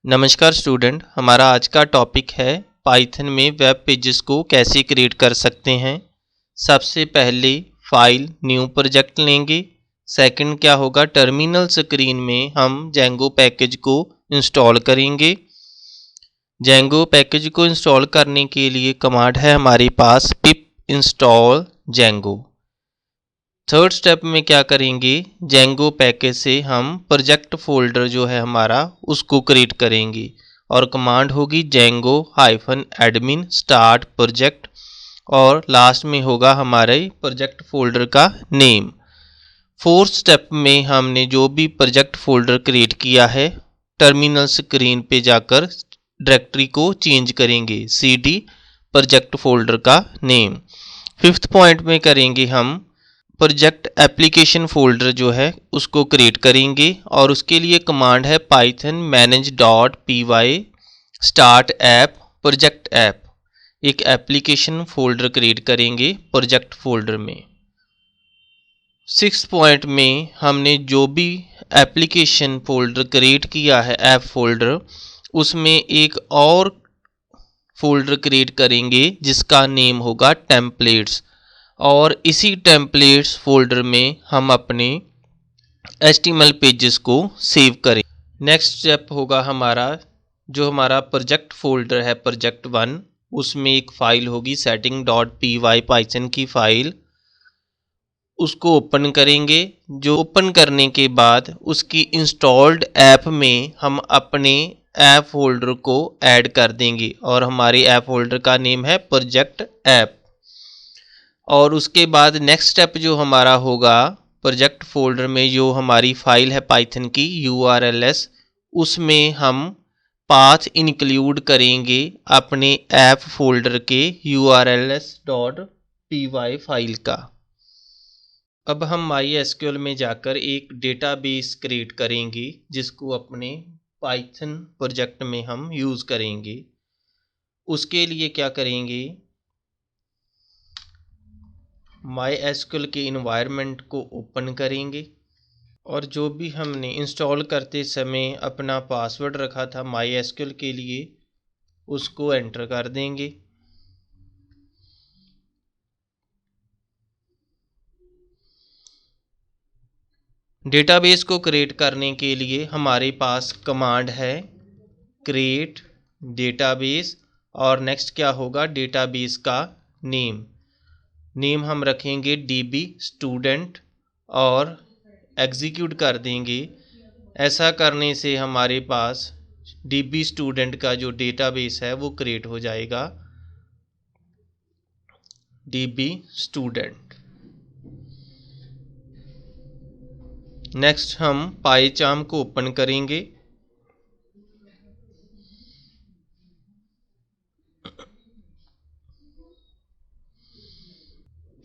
नमस्कार स्टूडेंट, हमारा आज का टॉपिक है पाइथन में वेब पेजेस को कैसे क्रिएट कर सकते हैं। सबसे पहले फाइल न्यू प्रोजेक्ट लेंगे। सेकंड क्या होगा, टर्मिनल स्क्रीन में हम जेंगो पैकेज को इंस्टॉल करेंगे। जेंगो पैकेज को इंस्टॉल करने के लिए कमांड है हमारे पास pip install Django. Third step में क्या करेंगे, जेंगो पैकेज से हम प्रोजेक्ट फोल्डर जो है हमारा उसको क्रिएट करेंगे और कमांड होगी जेंगो -admin स्टार्ट प्रोजेक्ट और लास्ट में होगा हमारे प्रोजेक्ट फोल्डर का नेम। फोर्थ स्टेप में हमने जो भी प्रोजेक्ट फोल्डर क्रिएट किया है टर्मिनल स्क्रीन पे जाकर डायरेक्टरी को चेंज करेंगे cd प्रोजेक्ट फोल्डर का नेम। फिफ्थ पॉइंट में करेंगे हम प्रोजेक्ट एप्लीकेशन फोल्डर जो है उसको क्रिएट करेंगे और उसके लिए कमांड है python manage.py start app project app. एक एप्लीकेशन फोल्डर क्रिएट करेंगे प्रोजेक्ट फोल्डर में। सिक्स पॉइंट में हमने जो भी एप्लीकेशन फोल्डर क्रिएट किया है ऐप फोल्डर, उसमें एक और फोल्डर क्रिएट करेंगे जिसका नेम होगा टेम्पलेट्स और इसी टेम्पलेट्स फोल्डर में हम अपने HTML पेजेस को सेव करें। नेक्स्ट स्टेप होगा हमारा जो हमारा प्रोजेक्ट फोल्डर है प्रोजेक्ट 1, उसमें एक फ़ाइल होगी setting.py पाइथन की फ़ाइल, उसको ओपन करेंगे। जो ओपन करने के बाद उसकी इंस्टॉल्ड ऐप में हम अपने ऐप फोल्डर को ऐड कर देंगे और हमारे ऐप फोल्डर का नेम है प्रोजेक्ट ऐप। और उसके बाद नेक्स्ट स्टेप जो हमारा होगा प्रोजेक्ट फोल्डर में जो हमारी फाइल है पाइथन की urls, उसमें हम पाथ इंक्लूड करेंगे अपने ऐप फोल्डर के urls.py फाइल का। अब हम MySQL में जाकर एक डेटाबेस क्रिएट करेंगे जिसको अपने पाइथन प्रोजेक्ट में हम यूज़ करेंगे। उसके लिए क्या करेंगे, MySQL के इन्वायरमेंट को ओपन करेंगे और जो भी हमने इंस्टॉल करते समय अपना पासवर्ड रखा था MySQL के लिए उसको एंटर कर देंगे। डेटाबेस को क्रिएट करने के लिए हमारे पास कमांड है क्रिएट डेटाबेस और नेक्स्ट क्या होगा, डेटाबेस का नेम हम रखेंगे DB स्टूडेंट और एग्जीक्यूट कर देंगे। ऐसा करने से हमारे पास DB स्टूडेंट का जो डेटाबेस है वो क्रिएट हो जाएगा, DB स्टूडेंट। नेक्स्ट हम पाइचार्म को ओपन करेंगे।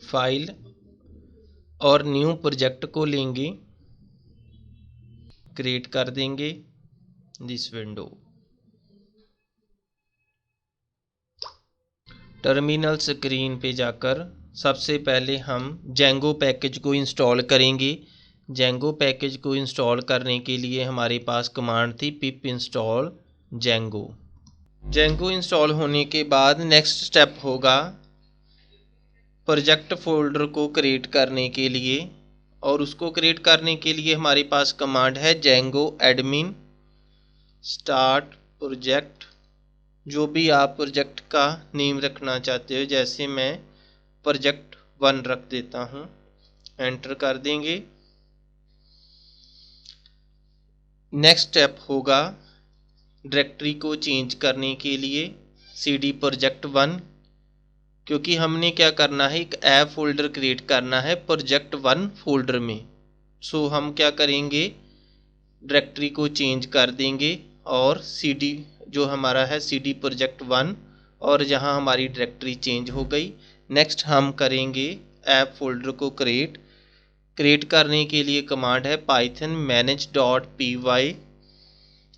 फाइल और न्यू प्रोजेक्ट को लेंगे, क्रिएट कर देंगे दिस विंडो। टर्मिनल स्क्रीन पे जाकर सबसे पहले हम जेंगो पैकेज को इंस्टॉल करेंगे। जेंगो पैकेज को इंस्टॉल करने के लिए हमारे पास कमांड थी पिप इंस्टॉल जेंगो। जेंगो इंस्टॉल होने के बाद नेक्स्ट स्टेप होगा प्रोजेक्ट फोल्डर को क्रिएट करने के लिए और उसको क्रिएट करने के लिए हमारे पास कमांड है जेंगो एडमिन स्टार्ट प्रोजेक्ट। जो भी आप प्रोजेक्ट का नेम रखना चाहते हो, जैसे मैं प्रोजेक्ट 1 रख देता हूँ, एंटर कर देंगे। नेक्स्ट स्टेप होगा डायरेक्टरी को चेंज करने के लिए cd प्रोजेक्ट 1, क्योंकि हमने क्या करना है एक ऐप फोल्डर क्रिएट करना है प्रोजेक्ट 1 फोल्डर में। सो हम क्या करेंगे, डायरेक्टरी को चेंज कर देंगे और cd जो हमारा है cd प्रोजेक्ट 1 और जहां हमारी डायरेक्टरी चेंज हो गई। नेक्स्ट हम करेंगे ऐप फोल्डर को क्रिएट करने के लिए कमांड है python manage.py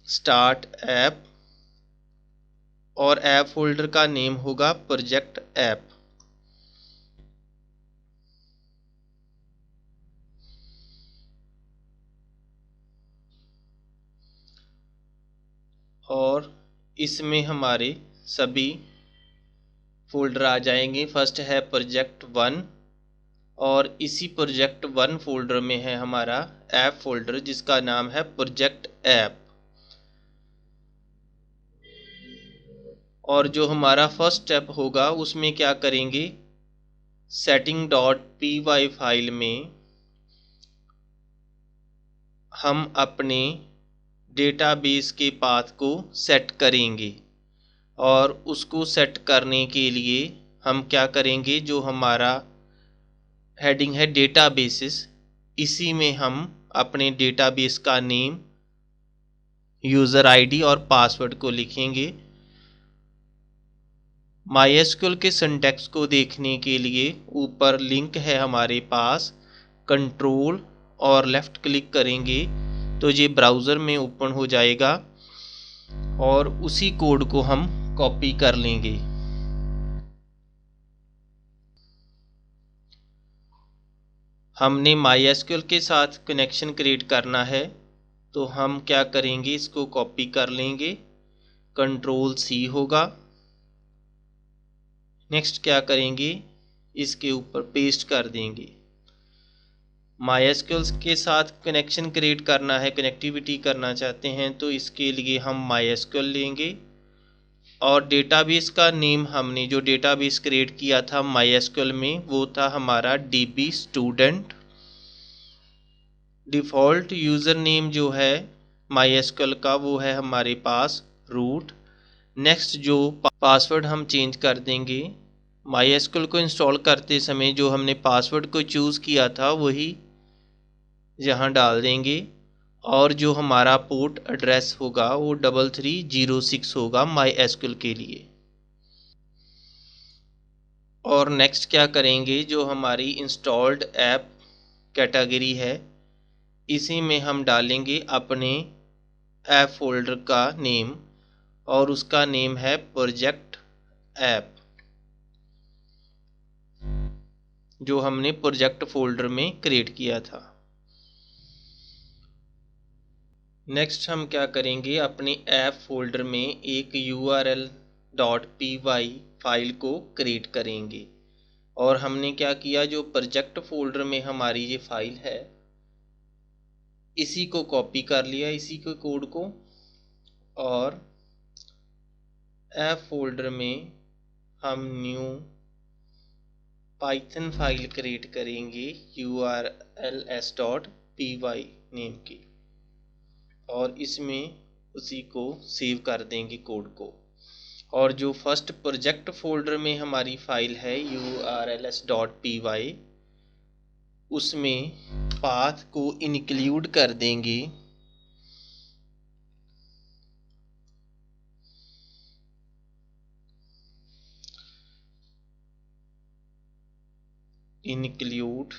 स्टार्ट ऐप और ऐप फोल्डर का नेम होगा प्रोजेक्ट ऐप। और इसमें हमारे सभी फोल्डर आ जाएंगे। फर्स्ट है प्रोजेक्ट 1 और इसी प्रोजेक्ट 1 फोल्डर में है हमारा ऐप फोल्डर जिसका नाम है प्रोजेक्ट ऐप। और जो हमारा फर्स्ट स्टेप होगा उसमें क्या करेंगे, setting.py फाइल में हम अपने डेटाबेस के पाथ को सेट करेंगे। और उसको सेट करने के लिए हम क्या करेंगे, जो हमारा हेडिंग है डेटाबेसेस, इसी में हम अपने डेटाबेस का नेम, यूज़र आईडी और पासवर्ड को लिखेंगे। MySQL के सिंटैक्स को देखने के लिए ऊपर लिंक है हमारे पास, कंट्रोल और लेफ़्ट क्लिक करेंगे तो ये ब्राउज़र में ओपन हो जाएगा और उसी कोड को हम कॉपी कर लेंगे। हमने MySQL के साथ कनेक्शन क्रिएट करना है तो हम क्या करेंगे, इसको कॉपी कर लेंगे, Ctrl+C होगा। नेक्स्ट क्या करेंगे, इसके ऊपर पेस्ट कर देंगे। MySQL के साथ कनेक्शन क्रिएट करना है, कनेक्टिविटी करना चाहते हैं तो इसके लिए हम MySQL लेंगे और डेटाबेस का नेम हमने जो डेटाबेस क्रिएट किया था MySQL में वो था हमारा DB student. Default user name जो है MySQL का वो है हमारे पास रूट। नेक्स्ट जो पासवर्ड हम चेंज कर देंगे, MySQL को इंस्टॉल करते समय जो हमने पासवर्ड को चूज़ किया था वही यहाँ डाल देंगे और जो हमारा पोर्ट एड्रेस होगा वो 3306 होगा MySQL के लिए। और नेक्स्ट क्या करेंगे, जो हमारी इंस्टॉल्ड ऐप कैटेगरी है इसी में हम डालेंगे अपने ऐप फोल्डर का नेम और उसका नेम है प्रोजेक्ट ऐप, जो हमने प्रोजेक्ट फोल्डर में क्रिएट किया था। नेक्स्ट हम क्या करेंगे, अपने ऐप फोल्डर में एक url.py फाइल को क्रिएट करेंगे। और हमने क्या किया, जो प्रोजेक्ट फोल्डर में हमारी ये फाइल है इसी को कॉपी कर लिया, इसी के कोड को, और ऐप फोल्डर में हम न्यू पाइथन फाइल क्रिएट करेंगे urls.py नेम की और इसमें उसी को सेव कर देंगे कोड को। और जो फर्स्ट प्रोजेक्ट फोल्डर में हमारी फाइल है urls.py उसमें पाथ को इंक्लूड कर देंगे इंक्लूड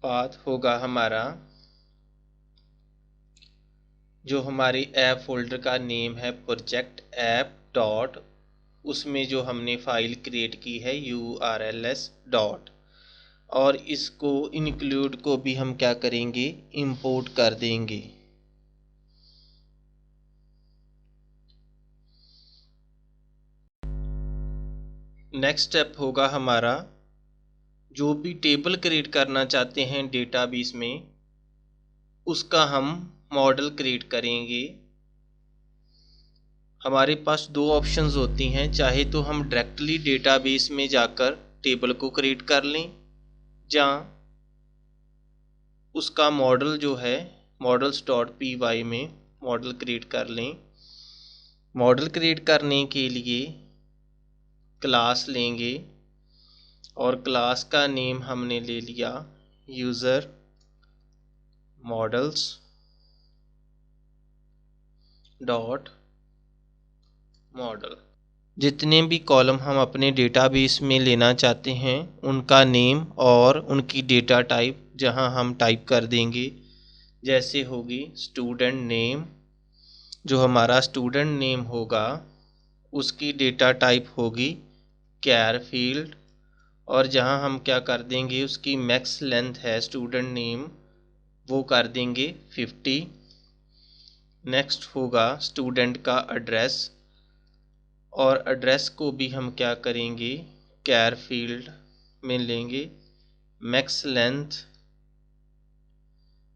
पाथ होगा हमारा जो हमारी ऐप फोल्डर का नेम है प्रोजेक्ट ऐप डॉट, उसमें जो हमने फाइल क्रिएट की है urls डॉट, और इसको इंक्लूड को भी हम क्या करेंगे, इंपोर्ट कर देंगे। नेक्स्ट स्टेप होगा हमारा, जो भी टेबल क्रिएट करना चाहते हैं डेटाबेस में उसका हम मॉडल क्रिएट करेंगे। हमारे पास दो ऑप्शंस होती हैं, चाहे तो हम डायरेक्टली डेटाबेस में जाकर टेबल को क्रिएट कर लें या उसका मॉडल जो है models.py में मॉडल क्रिएट कर लें। मॉडल क्रिएट करने के लिए क्लास लेंगे और क्लास का नेम हमने ले लिया यूज़र मॉडल्स डॉट मॉडल। जितने भी कॉलम हम अपने डेटाबेस में लेना चाहते हैं उनका नेम और उनकी डेटा टाइप जहां हम टाइप कर देंगे, जैसे होगी स्टूडेंट नेम, जो हमारा स्टूडेंट नेम होगा उसकी डेटा टाइप होगी कैर फील्ड, और जहां हम क्या कर देंगे, उसकी मैक्स लेंथ है स्टूडेंट नेम वो कर देंगे 50। नेक्स्ट होगा स्टूडेंट का एड्रेस, और एड्रेस को भी हम क्या करेंगे, कैर फील्ड में लेंगे। मैक्स लेंथ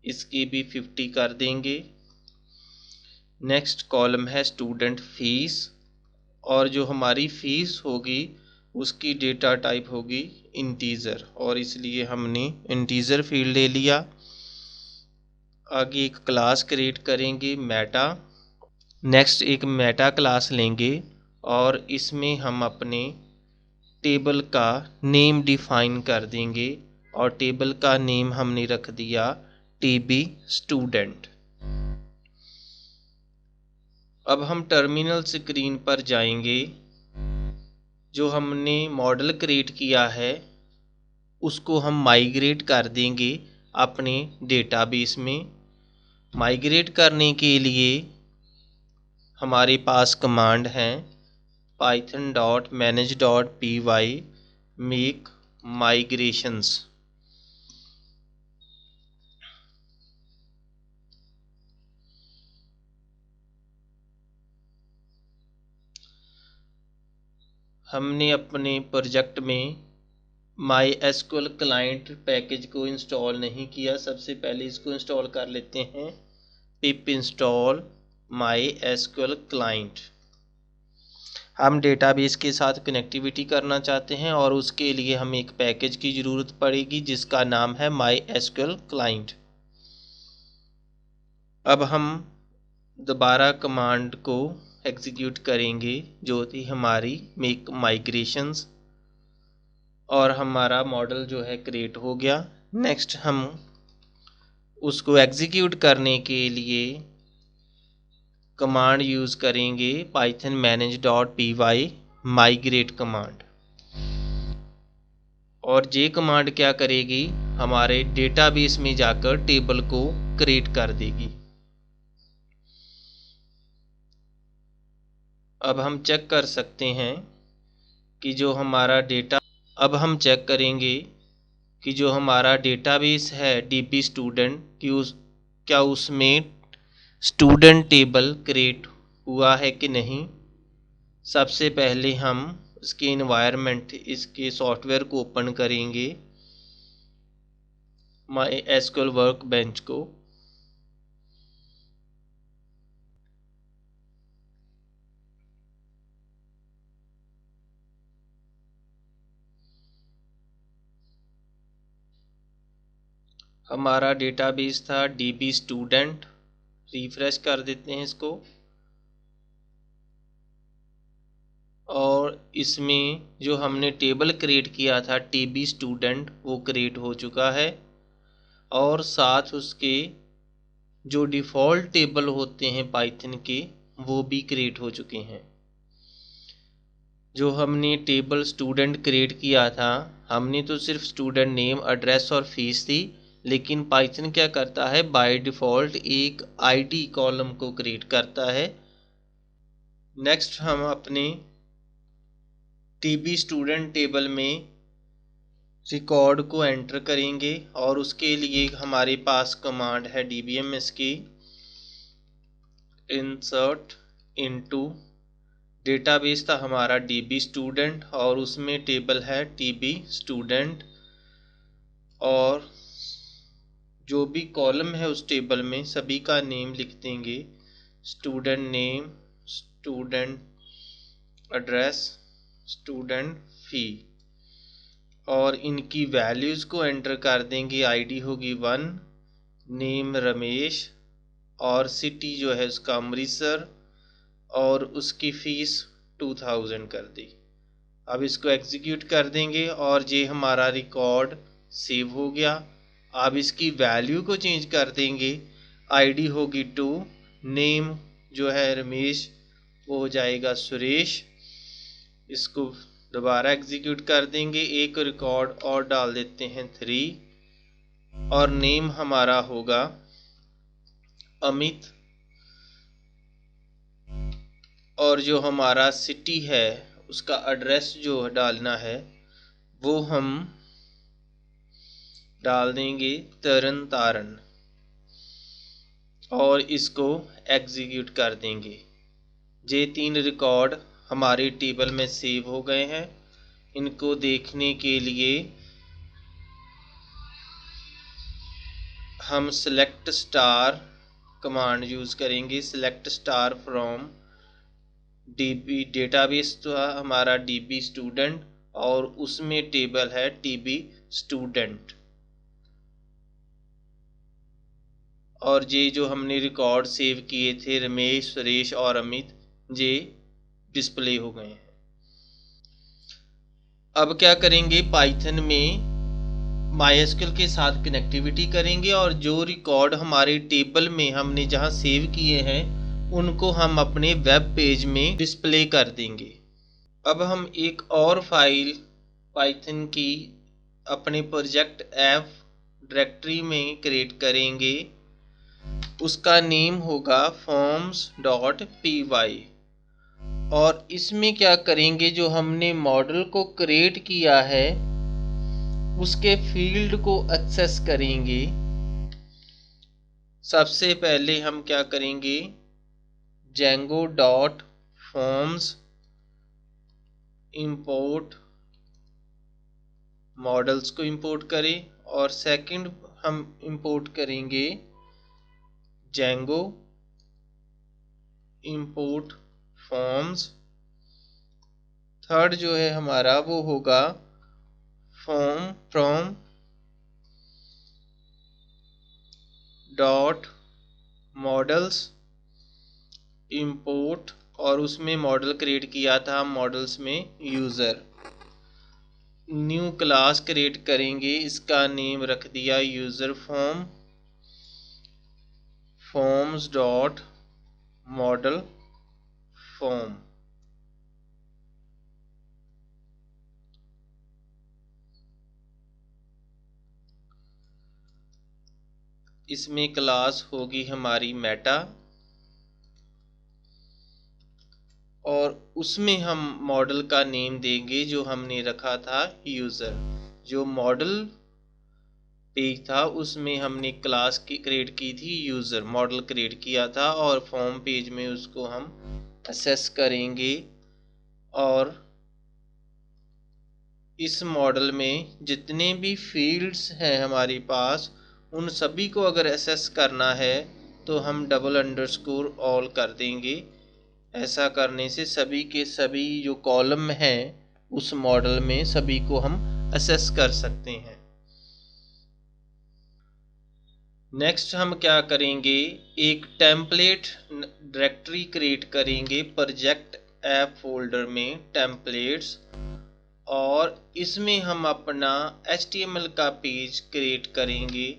इसकी भी 50 कर देंगे। नेक्स्ट कॉलम है स्टूडेंट फीस, और जो हमारी फीस होगी उसकी डेटा टाइप होगी इंटीजर, और इसलिए हमने इंटीजर फील्ड ले लिया। आगे एक क्लास क्रिएट करेंगे मेटा। नेक्स्ट एक मेटा क्लास लेंगे और इसमें हम अपने टेबल का नेम डिफाइन कर देंगे, और टेबल का नेम हमने रख दिया टीबी स्टूडेंट। अब हम टर्मिनल स्क्रीन पर जाएंगे। जो हमने मॉडल क्रिएट किया है उसको हम माइग्रेट कर देंगे अपने डेटाबेस में। माइग्रेट करने के लिए हमारे पास कमांड है python.manage.py मेक माइग्रेशंस। हमने अपने प्रोजेक्ट में MySQL क्लाइंट पैकेज को इंस्टॉल नहीं किया। सबसे पहले इसको इंस्टॉल कर लेते हैं, पिप इंस्टॉल MySQL क्लाइंट। हम डेटाबेस के साथ कनेक्टिविटी करना चाहते हैं और उसके लिए हमें एक पैकेज की ज़रूरत पड़ेगी जिसका नाम है MySQL क्लाइंट। अब हम दोबारा कमांड को एग्जीक्यूट करेंगे जो थी हमारी मेक माइग्रेशंस, और हमारा मॉडल जो है क्रिएट हो गया। नेक्स्ट हम उसको एग्जीक्यूट करने के लिए कमांड यूज़ करेंगे python manage.py माइग्रेट कमांड, और ये कमांड क्या करेगी, हमारे डेटाबेस में जाकर टेबल को क्रिएट कर देगी। अब हम चेक कर सकते हैं कि जो हमारा डेटा, अब हम चेक करेंगे कि जो हमारा डेटाबेस है डीबी स्टूडेंट क्या उसमें स्टूडेंट टेबल क्रिएट हुआ है कि नहीं। सबसे पहले हम इसके इन्वायरमेंट, इसके सॉफ्टवेयर को ओपन करेंगे, MySQL वर्कबेंच को। हमारा डेटाबेस था डीबी स्टूडेंट। रिफ्रेश कर देते हैं इसको, और इसमें जो हमने टेबल क्रिएट किया था टीबी स्टूडेंट वो क्रिएट हो चुका है, और साथ उसके जो डिफ़ॉल्ट टेबल होते हैं पाइथन के वो भी क्रिएट हो चुके हैं। जो हमने टेबल स्टूडेंट क्रिएट किया था, हमने तो सिर्फ स्टूडेंट नेम, एड्रेस और फीस थी, लेकिन पाइथन क्या करता है, बाय डिफ़ॉल्ट एक आईडी कॉलम को क्रिएट करता है। नेक्स्ट हम अपने टीबी स्टूडेंट टेबल में रिकॉर्ड को एंटर करेंगे, और उसके लिए हमारे पास कमांड है dbms की इंसर्ट इनटू। डेटाबेस था हमारा डीबी स्टूडेंट और उसमें टेबल है टीबी स्टूडेंट, और जो भी कॉलम है उस टेबल में सभी का नेम लिख देंगे, student name, student address, student fee, और इनकी वैल्यूज़ को एंटर कर देंगे। आईडी होगी 1, नेम रमेश, और सिटी जो है उसका अमृतसर, और उसकी फ़ीस 2000 कर दी। अब इसको एग्जीक्यूट कर देंगे और ये हमारा रिकॉर्ड सेव हो गया। अब इसकी वैल्यू को चेंज कर देंगे, आईडी होगी 2, नेम जो है रमेश वो हो जाएगा सुरेश। इसको दोबारा एग्जीक्यूट कर देंगे, एक रिकॉर्ड और डाल देते हैं 3, और नेम हमारा होगा अमित, और जो हमारा सिटी है उसका एड्रेस जो डालना है वो हम डाल देंगे तरन तारण। और इसको एग्जीक्यूट कर देंगे। ये 3 रिकॉर्ड हमारे टेबल में सेव हो गए हैं। इनको देखने के लिए हम सेलेक्ट स्टार कमांड यूज़ करेंगे। Select star from dB database तो हमारा डीबी स्टूडेंट और उसमें टेबल है टीबी स्टूडेंट। और ये जो हमने रिकॉर्ड सेव किए थे रमेश, सुरेश और अमित, ये डिस्प्ले हो गए हैं। अब क्या करेंगे, पाइथन में MySQL के साथ कनेक्टिविटी करेंगे और जो रिकॉर्ड हमारे टेबल में हमने जहां सेव किए हैं उनको हम अपने वेब पेज में डिस्प्ले कर देंगे। अब हम एक और फाइल पाइथन की अपने प्रोजेक्ट ऐप डायरेक्टरी में क्रिएट करेंगे। उसका नेम होगा forms.py और इसमें क्या करेंगे, जो हमने मॉडल को क्रिएट किया है उसके फील्ड को एक्सेस करेंगे। सबसे पहले हम क्या करेंगे, django.forms इंपोर्ट मॉडल्स को इंपोर्ट करें और सेकंड हम इंपोर्ट करेंगे django इंपोर्ट फॉर्म्स। थर्ड जो है हमारा वो होगा form from dot models import और उसमें मॉडल क्रिएट किया था मॉडल्स में यूज़र। न्यू क्लास क्रिएट करेंगे, इसका नेम रख दिया user form, forms dot model form. इसमें क्लास होगी हमारी मेटा और उसमें हम मॉडल का नेम देंगे जो हमने रखा था यूज़र। जो मॉडल पेज था उसमें हमने क्लास की क्रिएट की थी यूज़र, मॉडल क्रिएट किया था और फॉर्म पेज में उसको हम असेस करेंगे। और इस मॉडल में जितने भी फील्ड्स हैं हमारे पास उन सभी को अगर असेस करना है तो हम $_ कर देंगे। ऐसा करने से सभी के सभी जो कॉलम हैं उस मॉडल में सभी को हम असेस कर सकते हैं। नेक्स्ट हम क्या करेंगे, एक टेम्पलेट डायरेक्टरी क्रिएट करेंगे प्रोजेक्ट ऐप फोल्डर में टेम्पलेट्स और इसमें हम अपना HTML का पेज क्रिएट करेंगे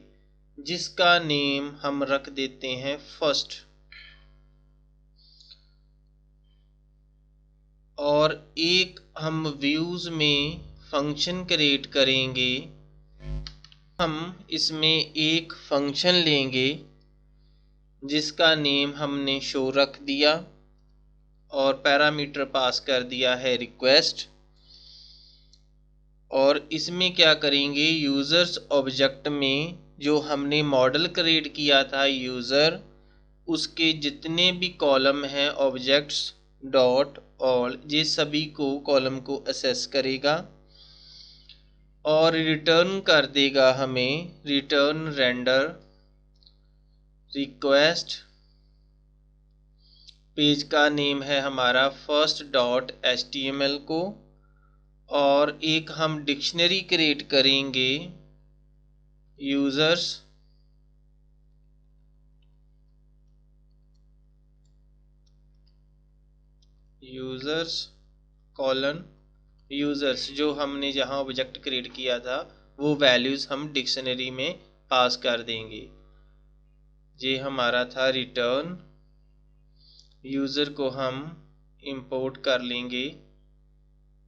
जिसका नेम हम रख देते हैं फर्स्ट। और एक हम व्यूज़ में फंक्शन क्रिएट करेंगे। हम इसमें एक फंक्शन लेंगे जिसका नेम हमने शो रख दिया और पैरामीटर पास कर दिया है रिक्वेस्ट। और इसमें क्या करेंगे, यूज़र्स ऑब्जेक्ट में जो हमने मॉडल क्रिएट किया था यूज़र, उसके जितने भी कॉलम हैं ऑब्जेक्ट्स डॉट ऑल, ये सभी को कॉलम को असेस करेगा और रिटर्न कर देगा हमें रिटर्न रेंडर रिक्वेस्ट। पेज का नेम है हमारा first.html को और एक हम डिक्शनरी क्रिएट करेंगे यूज़र्स कॉलन यूज़र्स, जो हमने जहां ऑब्जेक्ट क्रिएट किया था वो वैल्यूज़ हम डिक्शनरी में पास कर देंगे। ये हमारा था रिटर्न। यूज़र को हम इंपोर्ट कर लेंगे,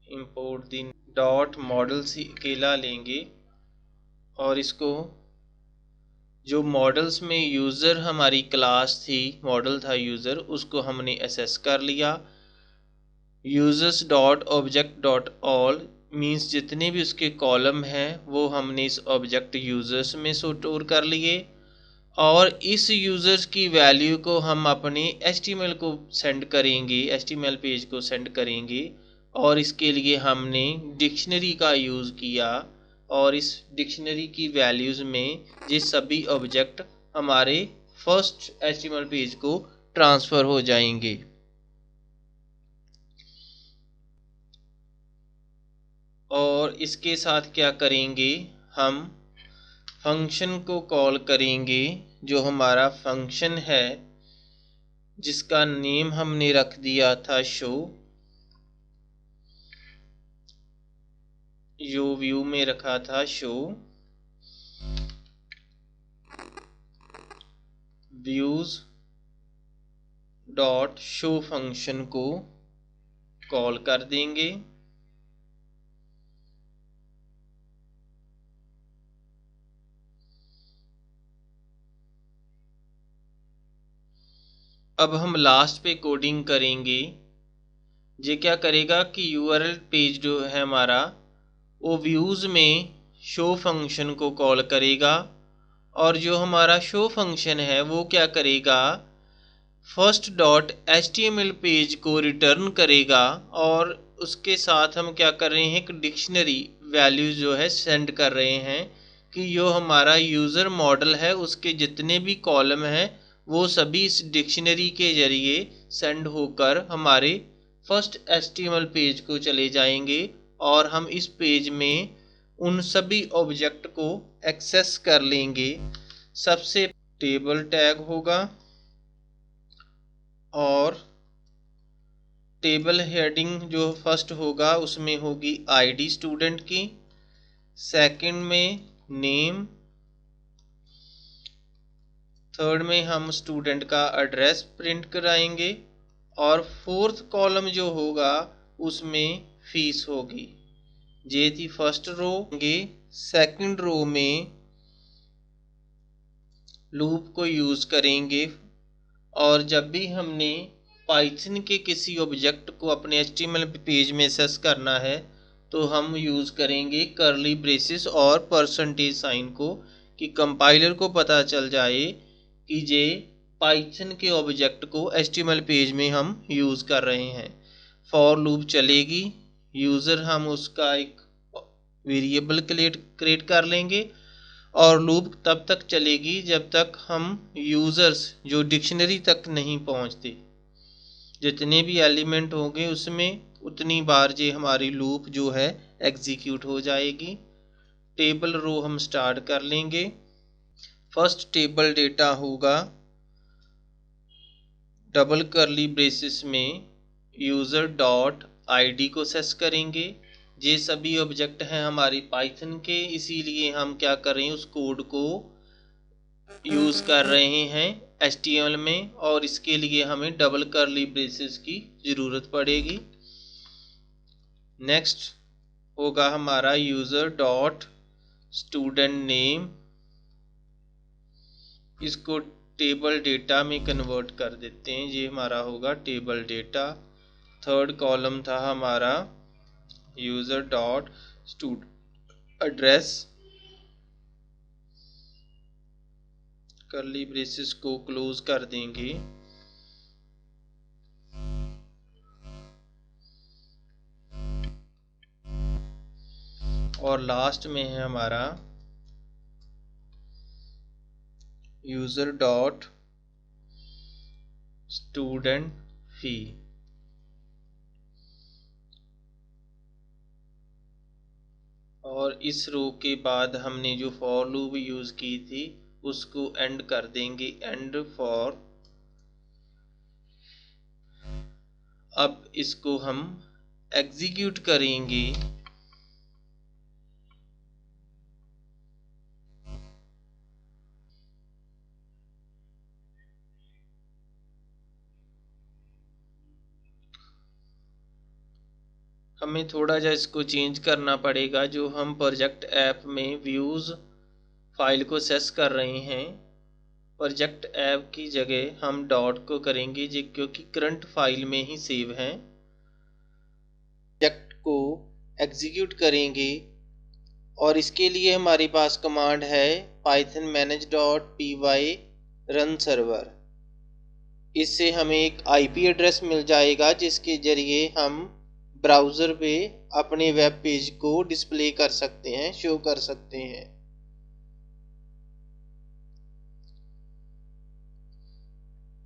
इंपोर्ट दी डॉट मॉडल से अकेला लेंगे और इसको जो मॉडल्स में यूज़र हमारी क्लास थी, मॉडल था यूज़र, उसको हमने असेस कर लिया। Users dot object dot all means जितने भी उसके कॉलम हैं वो हमने इस ऑब्जेक्ट यूजर्स में स्टोर कर लिए और इस यूज़र्स की वैल्यू को हम अपने HTML को सेंड करेंगे, HTML पेज को सेंड करेंगे। और इसके लिए हमने डिक्शनरी का यूज़ किया और इस डिक्शनरी की वैल्यूज़ में ये सभी ऑब्जेक्ट हमारे फर्स्ट HTML पेज को ट्रांसफ़र हो जाएंगे। और इसके साथ क्या करेंगे, हम फंक्शन को कॉल करेंगे, जो हमारा फंक्शन है जिसका नेम हमने रख दिया था शो, जो व्यू में रखा था show views dot show function को कॉल कर देंगे। अब हम लास्ट पे कोडिंग करेंगे। ये क्या करेगा कि URL पेज जो है हमारा वो व्यूज़ में शो फंक्शन को कॉल करेगा और जो हमारा शो फंक्शन है वो क्या करेगा, फर्स्ट डॉट HTML पेज को रिटर्न करेगा। और उसके साथ हम क्या कर रहे हैं, एक डिक्शनरी वैल्यू जो है सेंड कर रहे हैं कि जो हमारा यूज़र मॉडल है उसके जितने भी कॉलम हैं वो सभी इस डिक्शनरी के ज़रिए सेंड होकर हमारे फर्स्ट HTML पेज को चले जाएंगे और हम इस पेज में उन सभी ऑब्जेक्ट को एक्सेस कर लेंगे। सबसे टेबल टैग होगा और टेबल हेडिंग जो फर्स्ट होगा उसमें होगी ID स्टूडेंट की, सेकंड में नेम, थर्ड में हम स्टूडेंट का एड्रेस प्रिंट कराएंगे और फोर्थ कॉलम जो होगा उसमें फीस होगी। ये थी फर्स्ट रो। सेकंड रो में लूप को यूज़ करेंगे और जब भी हमने पाइथन के किसी ऑब्जेक्ट को अपने HTML पेज में एक्सेस करना है तो हम यूज़ करेंगे कर्ली ब्रेसेस और परसेंटेज साइन को, कि कंपाइलर को पता चल जाए कि ये पाइथन के ऑब्जेक्ट को HTML पेज में हम यूज़ कर रहे हैं। फॉर लूप चलेगी, यूज़र हम उसका एक वेरिएबल क्रिएट कर लेंगे और लूप तब तक चलेगी जब तक हम यूज़र्स जो डिक्शनरी तक नहीं पहुंचते। जितने भी एलिमेंट होंगे उसमें उतनी बार ये हमारी लूप जो है एग्जीक्यूट हो जाएगी। टेबल रो हम स्टार्ट कर लेंगे। फर्स्ट टेबल डेटा होगा डबल कर्ली ब्रेसेस में यूज़र डॉट ID को एक्सेस करेंगे। ये सभी ऑब्जेक्ट हैं हमारी पाइथन के, इसीलिए हम क्या कर रहे हैं, उस कोड को यूज़ कर रहे हैं HTML में और इसके लिए हमें डबल कर्ली ब्रेसेस की ज़रूरत पड़ेगी। नेक्स्ट होगा हमारा यूज़र डॉट स्टूडेंट नेम, इसको टेबल डेटा में कन्वर्ट कर देते हैं, ये हमारा होगा टेबल डेटा। थर्ड कॉलम था हमारा user dot student address, curly braces को क्लोज कर देंगे। और लास्ट में है हमारा यूज़र डॉट स्टूडेंट फी। और इस रो के बाद हमने जो फॉर लूप यूज़ की थी उसको एंड कर देंगे, एंड फॉर। अब इसको हम एग्जीक्यूट करेंगे। हमें थोड़ा सा इसको चेंज करना पड़ेगा। जो हम प्रोजेक्ट ऐप में व्यूज़ फाइल को एक्सेस कर रहे हैं, प्रोजेक्ट ऐप की जगह हम डॉट को करेंगे जी, क्योंकि करंट फाइल में ही सेव हैं। प्रोजेक्ट को एग्जीक्यूट करेंगे और इसके लिए हमारे पास कमांड है python manage.py रन सर्वर। इससे हमें एक आईपी एड्रेस मिल जाएगा जिसके ज़रिए हम ब्राउज़र पे अपने वेब पेज को डिस्प्ले कर सकते हैं, शो कर सकते हैं।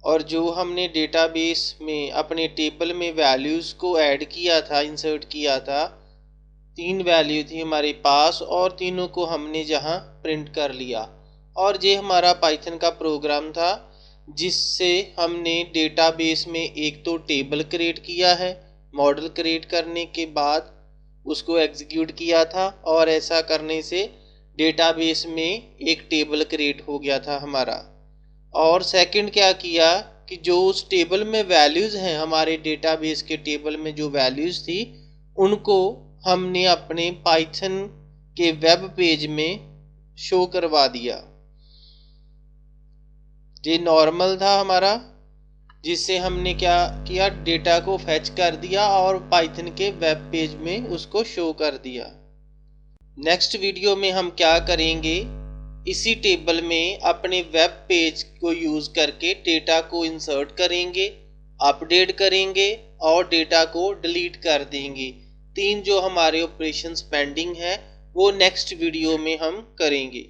और जो हमने डेटाबेस में अपने टेबल में वैल्यूज़ को ऐड किया था, इंसर्ट किया था, 3 वैल्यू थी हमारे पास और तीनों को हमने जहां प्रिंट कर लिया। और ये हमारा पाइथन का प्रोग्राम था जिससे हमने डेटाबेस में एक तो टेबल क्रिएट किया है, मॉडल क्रिएट करने के बाद उसको एग्जीक्यूट किया था और ऐसा करने से डेटाबेस में एक टेबल क्रिएट हो गया था हमारा। और सेकंड क्या किया कि जो उस टेबल में वैल्यूज़ हैं, हमारे डेटाबेस के टेबल में जो वैल्यूज़ थी उनको हमने अपने पाइथन के वेब पेज में शो करवा दिया। ये नॉर्मल था हमारा, जिससे हमने क्या किया, डेटा को फेच कर दिया और पाइथन के वेब पेज में उसको शो कर दिया। नेक्स्ट वीडियो में हम क्या करेंगे, इसी टेबल में अपने वेब पेज को यूज़ करके डेटा को इंसर्ट करेंगे, अपडेट करेंगे और डेटा को डिलीट कर देंगे। 3 जो हमारे ऑपरेशंस पेंडिंग हैं वो नेक्स्ट वीडियो में हम करेंगे।